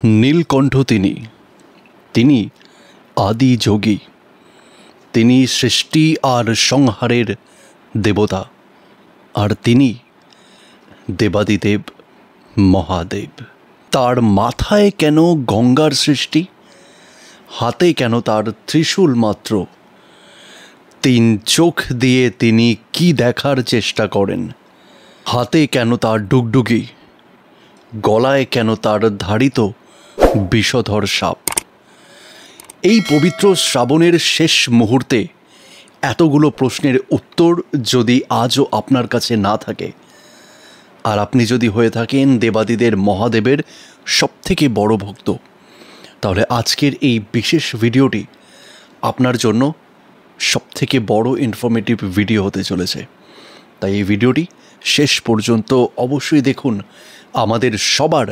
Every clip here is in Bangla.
নীলকণ্ঠ তিনি আদি যোগী, তিনি সৃষ্টি আর সংহারের দেবতা, আর তিনি দেবাদিদেব মহাদেব। তার মাথায় কেন গঙ্গার সৃষ্টি, হাতে কেন তার ত্রিশূল মাত্র, তিন চোখ দিয়ে তিনি কি দেখার চেষ্টা করেন, হাতে কেন তার ডুগডুগি, গলায় কেন তার ধারিত বিষধর সাপ। এই পবিত্র শ্রাবণের শেষ মুহূর্তে এতগুলো প্রশ্নের উত্তর যদি আজও আপনার কাছে না থাকে, আর আপনি যদি হয়ে থাকেন দেবাদিদের মহাদেবের সবথেকে বড় ভক্ত, তাহলে আজকের এই বিশেষ ভিডিওটি আপনার জন্য সবথেকে বড় ইনফরমেটিভ ভিডিও হতে চলেছে। তাই এই ভিডিওটি শেষ পর্যন্ত অবশ্যই দেখুন, আমাদের সবার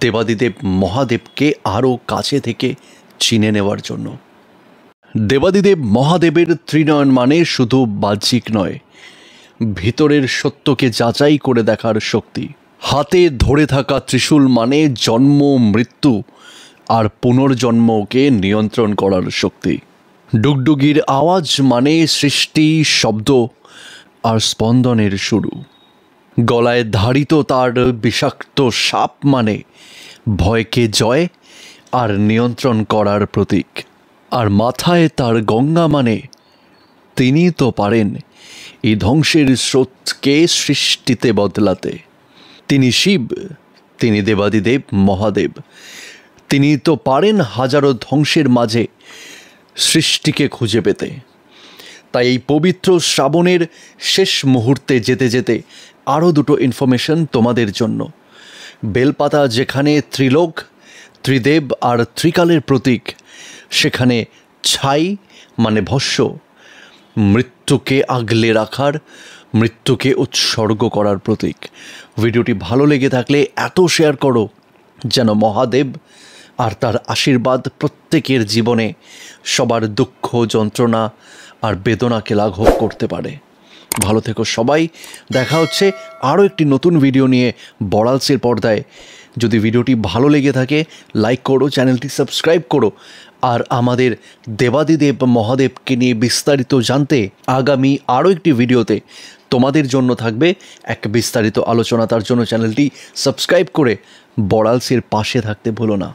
দেবাদিদেব মহাদেবকে আরও কাছে থেকে চিনে নেওয়ার জন্য। দেবাদিদেব মহাদেবের ত্রিনয়ন মানে শুধু বাহ্যিক নয়, ভিতরের সত্যকে যাচাই করে দেখার শক্তি। হাতে ধরে থাকা ত্রিশূল মানে জন্ম, মৃত্যু আর পুনর্জন্মকে নিয়ন্ত্রণ করার শক্তি। ডুগডুগির আওয়াজ মানে সৃষ্টি, শব্দ আর স্পন্দনের শুরু। গলায় ধারিত তার বিষাক্ত সাপ মানে ভয়কে জয় আর নিয়ন্ত্রণ করার প্রতীক। আর মাথায় তার গঙ্গা মানে তিনি তো পারেন এই ধ্বংসের স্রোতকে সৃষ্টিতে বদলাতে। তিনি শিব, তিনি দেবাদিদেব মহাদেব, তিনি তো পারেন হাজারো ধ্বংসের মাঝে সৃষ্টিকে খুঁজে পেতে। তাই এই পবিত্র শ্রাবণের শেষ মুহূর্তে যেতে যেতে আরও দুটো ইনফরমেশন তোমাদের জন্য। বেলপাতা যেখানে ত্রিলোক, ত্রিদেব আর ত্রিকালের প্রতীক, সেখানে ছাই মানে ভস্য, মৃত্যুকে আগলে রাখার, মৃত্যুকে উৎসর্গ করার প্রতীক। ভিডিওটি ভালো লেগে থাকলে এত শেয়ার করো যেন মহাদেব আর তার আশীর্বাদ প্রত্যেকের জীবনে সবার দুঃখ, যন্ত্রণা আর বেদনাকে লাঘব করতে পারে। ভালো থেকো সবাই, দেখা হচ্ছে আরও একটি নতুন ভিডিও নিয়ে বড়ালসের পর্দায়। যদি ভিডিওটি ভালো লেগে থাকে লাইক করো, চ্যানেলটি সাবস্ক্রাইব করো, আর আমাদের দেবাদিদেব মহাদেবকে নিয়ে বিস্তারিত জানতে আগামী আরও একটি ভিডিওতে তোমাদের জন্য থাকবে এক বিস্তারিত আলোচনা। তার জন্য চ্যানেলটি সাবস্ক্রাইব করে বড়ালসের পাশে থাকতে ভুলো না।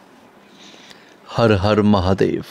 হর হর মহাদেব।